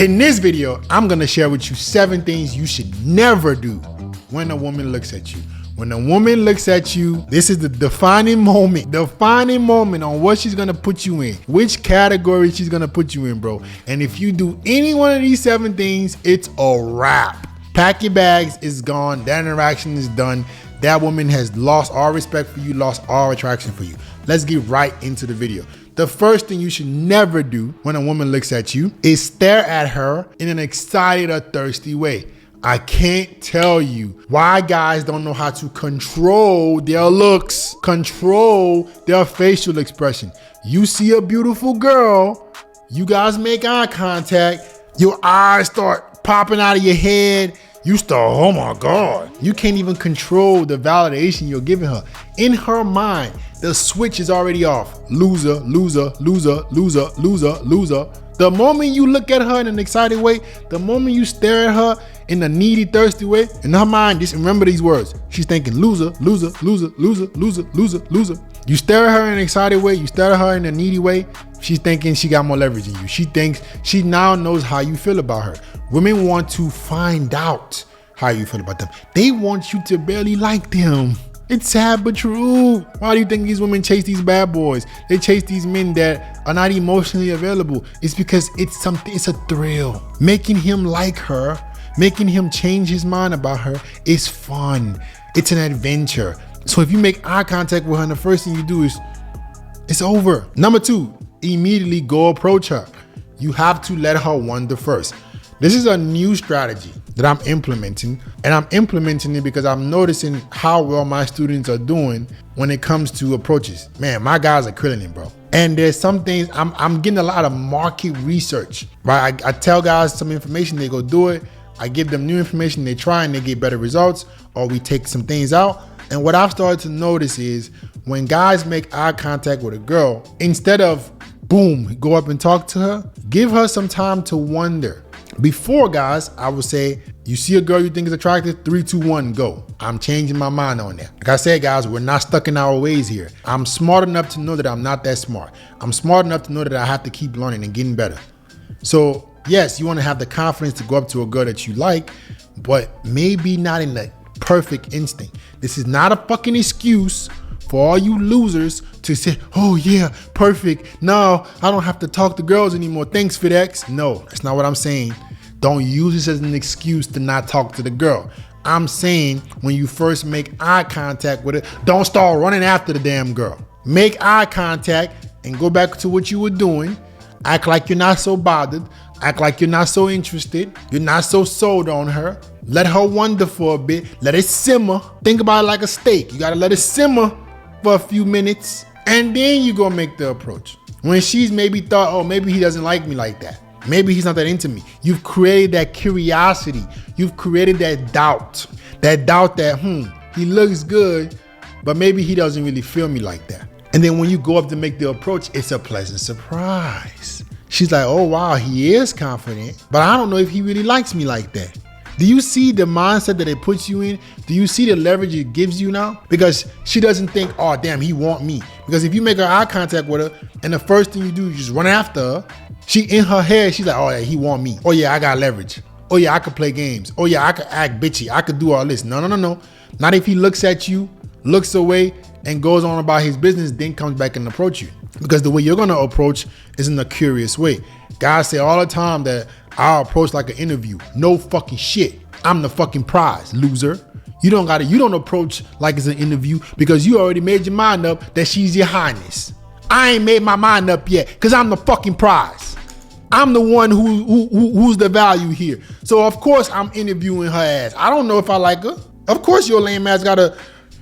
In this video, I'm gonna share with you 7 things you should never do when a woman looks at you. When a woman looks at you, this is the defining moment on what she's gonna put you in, which category she's gonna put you in, bro. And if you do any one of these 7 things, it's a wrap. Pack your bags, it's gone, that interaction is done. That woman has lost all respect for you, lost all attraction for you. Let's get right into the video. The first thing you should never do when a woman looks at you is stare at her in an excited or thirsty way. I can't tell you why guys don't know how to control their looks, control their facial expression. You see a beautiful girl, you guys make eye contact, your eyes start popping out of your head, you start, oh my God. You can't even control the validation you're giving her. In her mind, the switch is already off. Loser, loser, loser, loser, loser, loser. The moment you look at her in an excited way, the moment you stare at her in a needy, thirsty way, in her mind, just remember these words. She's thinking loser, loser, loser, loser, loser, loser, loser. You stare at her in an excited way, you stare at her in a needy way, she's thinking she got more leverage than you. She thinks she now knows how you feel about her. Women want to find out how you feel about them. They want you to barely like them. It's sad but true. Why do you think these women chase these bad boys? They chase these men that are not emotionally available. It's because it's a thrill. Making him like her, making him change his mind about her is fun. It's an adventure. So if you make eye contact with her and the first thing you do is, it's over. Number 2, immediately go approach her. You have to let her wonder first. This is a new strategy that I'm implementing, and I'm implementing it because I'm noticing how well my students are doing when it comes to approaches. Man, my guys are killing it, bro. And there's some things, I'm getting a lot of market research, right? I tell guys some information, they go do it. I give them new information, they try and they get better results, or we take some things out. And what I've started to notice is when guys make eye contact with a girl, instead of boom, go up and talk to her, give her some time to wonder. Before, guys, I would say, you see a girl you think is attractive, 3, 2, 1, go. I'm changing my mind on that. Like I said, guys, we're not stuck in our ways here. I'm smart enough to know that I'm not that smart. I'm smart enough to know that I have to keep learning and getting better. So yes, you want to have the confidence to go up to a girl that you like, but maybe not in the perfect instinct. This is not a fucking excuse for all you losers to say, oh yeah, perfect. No, I don't have to talk to girls anymore. Thanks, FedEx. No, that's not what I'm saying. Don't use this as an excuse to not talk to the girl. I'm saying when you first make eye contact with her, don't start running after the damn girl. Make eye contact and go back to what you were doing. Act like you're not so bothered. Act like you're not so interested. You're not so sold on her. Let her wonder for a bit. Let it simmer. Think about it like a steak. You gotta let it simmer for a few minutes, and then you go make the approach. When she's maybe thought, oh, maybe he doesn't like me like that. Maybe he's not that into me. You've created that curiosity. You've created that doubt that, he looks good, but maybe he doesn't really feel me like that. And then when you go up to make the approach, it's a pleasant surprise. She's like, oh wow, he is confident, but I don't know if he really likes me like that. Do you see the mindset that it puts you in? Do you see the leverage it gives you now? Because she doesn't think, oh damn, he want me. Because if you make her eye contact with her and the first thing you do is just run after her, she in her head, she's like, oh yeah, he want me. Oh yeah, I got leverage. Oh yeah, I could play games. Oh yeah, I could act bitchy. I could do all this. No. Not if he looks at you, looks away, and goes on about his business, then comes back and approach you. Because the way you're gonna approach is in a curious way. Guys say all the time that I'll approach like an interview. No fucking shit. I'm the fucking prize, loser. You don't approach like it's an interview because you already made your mind up that she's your highness. I ain't made my mind up yet because I'm the fucking prize. I'm the one who's the value here. So of course I'm interviewing her ass. I don't know if I like her. Of course your lame ass gotta,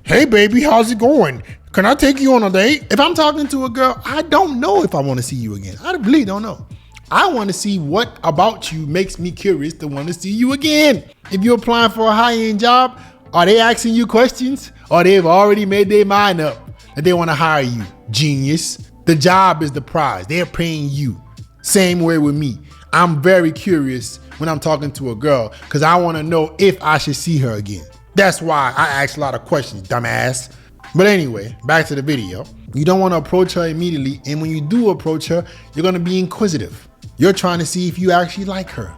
hey baby, how's it going? Can I take you on a date? If I'm talking to a girl, I don't know if I want to see you again. I really don't know. I want to see what about you makes me curious to want to see you again. If you're applying for a high-end job, are they asking you questions? Or they've already made their mind up that they want to hire you? Genius. The job is the prize. They're paying you. Same way with me. I'm very curious when I'm talking to a girl because I want to know if I should see her again. That's why I ask a lot of questions, dumbass. But anyway, back to the video. You don't want to approach her immediately, and when you do approach her, you're going to be inquisitive. You're trying to see if you actually like her.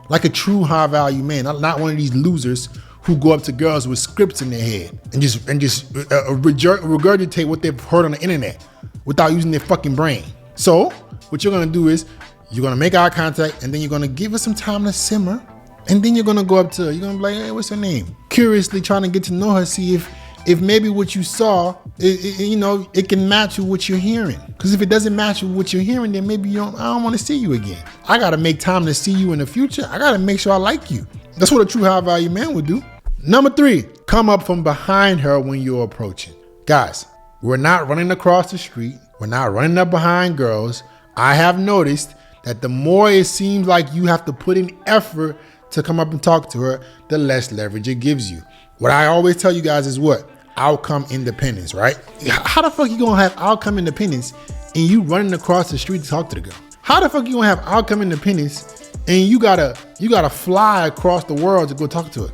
Like a true high value man, not one of these losers who go up to girls with scripts in their head and just regurgitate what they've heard on the internet without using their fucking brain. So what you're gonna do is you're gonna make eye contact and then you're gonna give her some time to simmer. And then you're gonna go up to her. You're gonna be like, hey, what's her name? Curiously trying to get to know her, see if maybe what you saw, it can match with what you're hearing. Because if it doesn't match with what you're hearing, then maybe I don't want to see you again. I gotta make time to see you in the future. I gotta make sure I like you. That's what a true high value man would do. Number 3, come up from behind her when you're approaching. Guys, we're not running across the street. We're not running up behind girls. I have noticed that the more it seems like you have to put in effort to come up and talk to her, the less leverage it gives you. What I always tell you guys is what? Outcome independence, right? How the fuck you gonna have outcome independence and you running across the street to talk to the girl? How the fuck you gonna have outcome independence and you gotta fly across the world to go talk to her?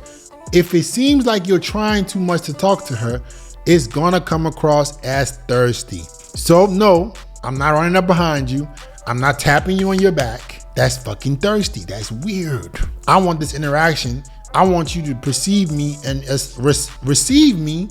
If it seems like you're trying too much to talk to her, it's gonna come across as thirsty. So no, I'm not running up behind you. I'm not tapping you on your back. That's fucking thirsty. That's weird. I want this interaction. I want you to perceive me and receive me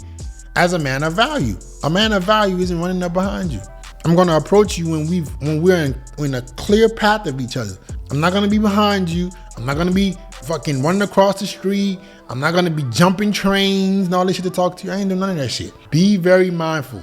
as a man of value. A man of value isn't running up behind you. I'm gonna approach you when we're in a clear path of each other. I'm not gonna be behind you. I'm not gonna be fucking running across the street. I'm not gonna be jumping trains and all this shit to talk to you. I ain't doing none of that shit. Be very mindful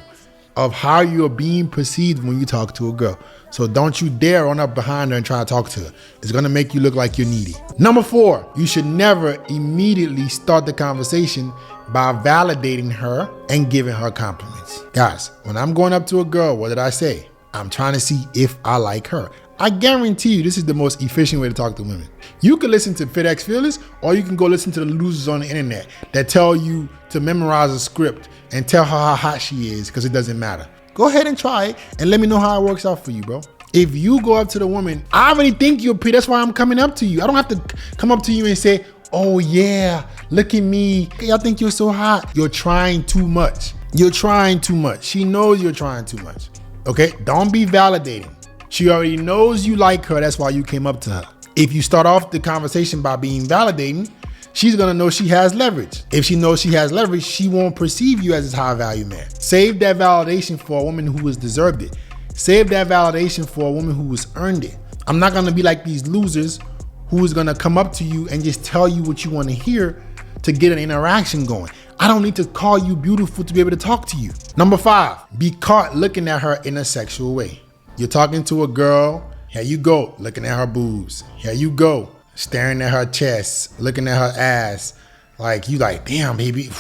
of how you're being perceived when you talk to a girl. So don't you dare run up behind her and try to talk to her. It's gonna make you look like you're needy. Number 4, you should never immediately start the conversation by validating her and giving her compliments. Guys, when I'm going up to a girl, what did I say? I'm trying to see if I like her. I guarantee you this is the most efficient way to talk to women. You can listen to FitX Fearless, or you can go listen to the losers on the internet that tell you to memorize a script and tell her how hot she is, because it doesn't matter. Go ahead and try it and let me know how it works out for you, bro. If you go up to the woman, I already think you're pretty. That's why I'm coming up to you. I don't have to come up to you and say, oh yeah, look at me. I think you're so hot. You're trying too much. You're trying too much. She knows you're trying too much. Okay, don't be validating. She already knows you like her. That's why you came up to her. If you start off the conversation by being validating, she's gonna know she has leverage. If she knows she has leverage, she won't perceive you as a high value man. Save that validation for a woman who has deserved it. Save that validation for a woman who has earned it. I'm not gonna be like these losers who is gonna come up to you and just tell you what you wanna hear to get an interaction going. I don't need to call you beautiful to be able to talk to you. Number 5, be caught looking at her in a sexual way. You're talking to a girl, here you go, looking at her boobs. Here you go, staring at her chest, looking at her ass. Like you like, damn baby.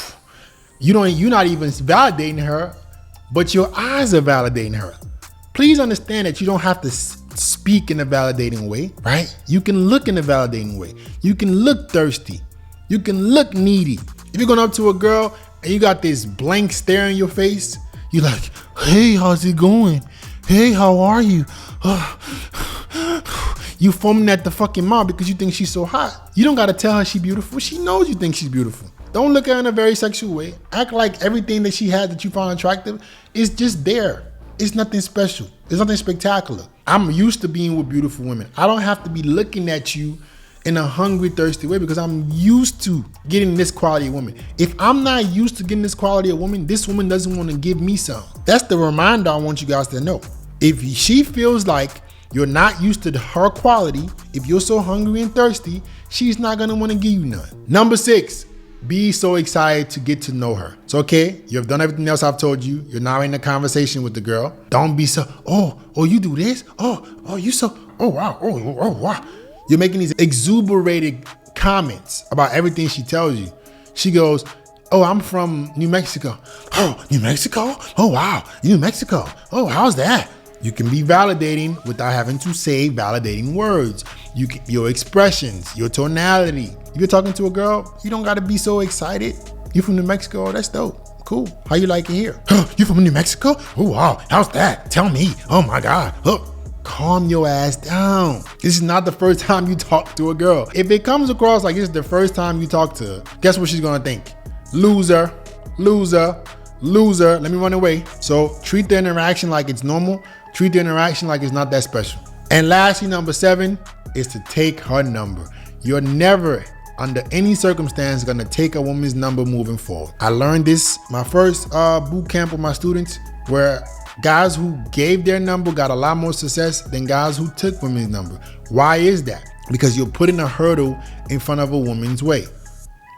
You're not even validating her, but your eyes are validating her. Please understand that you don't have to speak in a validating way, right? You can look in a validating way. You can look thirsty. You can look needy. If you're going up to a girl and you got this blank stare in your face, you're like, hey, how's it going? Hey, how are you? You foaming at the fucking mouth because you think she's so hot. You don't got to tell her she's beautiful. She knows you think she's beautiful. Don't look at her in a very sexual way. Act like everything that she had that you found attractive is just there. It's nothing special. It's nothing spectacular. I'm used to being with beautiful women. I don't have to be looking at you in a hungry, thirsty way because I'm used to getting this quality of woman. If I'm not used to getting this quality of woman, this woman doesn't want to give me some. That's the reminder I want you guys to know. If she feels like you're not used to her quality, if you're so hungry and thirsty, she's not going to want to give you none. Number 6, be so excited to get to know her. It's okay. You've done everything else I've told you. You're now in a conversation with the girl. Don't be so, oh, you do this? Oh, you so, oh, wow, oh, wow. You're making these exuberated comments about everything she tells you. She goes, oh, I'm from New Mexico. Oh, New Mexico? Oh, wow, New Mexico. Oh, how's that? You can be validating without having to say validating words. Your expressions, your tonality. If you're talking to a girl, you don't gotta be so excited. You from New Mexico? Oh, that's dope. Cool. How you like it here? You from New Mexico? Oh, wow. How's that? Tell me. Oh my God. Calm your ass down. This is not the first time you talk to a girl. If it comes across like it's the first time you talk to her, guess what she's gonna think? Loser, loser, loser. Let me run away. So treat the interaction like it's normal. Treat the interaction like it's not that special. And lastly, number 7 is to take her number. You're never, under any circumstance, gonna take a woman's number moving forward. I learned this my first boot camp with my students, where guys who gave their number got a lot more success than guys who took women's number. Why is that? Because you're putting a hurdle in front of a woman's way.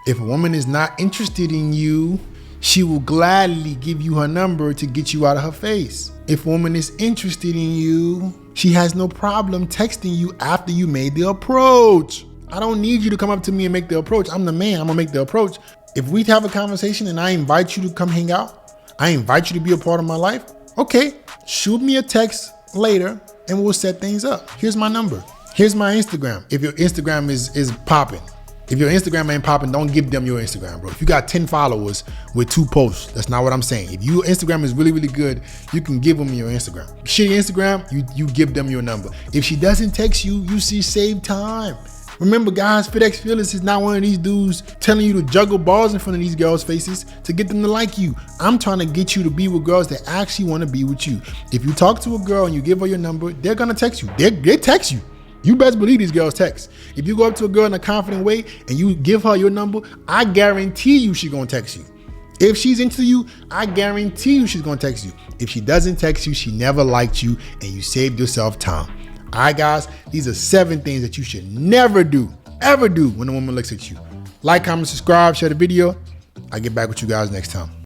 If a woman is not interested in you, she will gladly give you her number to get you out of her face. If a woman is interested in you, she has no problem texting you after you made the approach. I don't need you to come up to me and make the approach. I'm the man, I'm gonna make the approach. If we have a conversation and I invite you to come hang out, I invite you to be a part of my life, okay, shoot me a text later and we'll set things up. Here's my number. Here's my Instagram. If your Instagram is popping. If your Instagram ain't popping, don't give them your Instagram, bro. If you got 10 followers with 2 posts, that's not what I'm saying. If your Instagram is really, really good, you can give them your Instagram. Shitty Instagram, you give them your number. If she doesn't text you, you see save time. Remember, guys, FitX Fearless is not one of these dudes telling you to juggle balls in front of these girls' faces to get them to like you. I'm trying to get you to be with girls that actually want to be with you. If you talk to a girl and you give her your number, they're gonna text you. They text you. You best believe these girls text. If you go up to a girl in a confident way and you give her your number, I guarantee you she's gonna text you. If she's into you, I guarantee you she's gonna text you. If she doesn't text you, she never liked you and you saved yourself time. All right, guys, these are 7 things that you should never do, ever do when a woman looks at you. Like, comment, subscribe, share the video. I'll get back with you guys next time.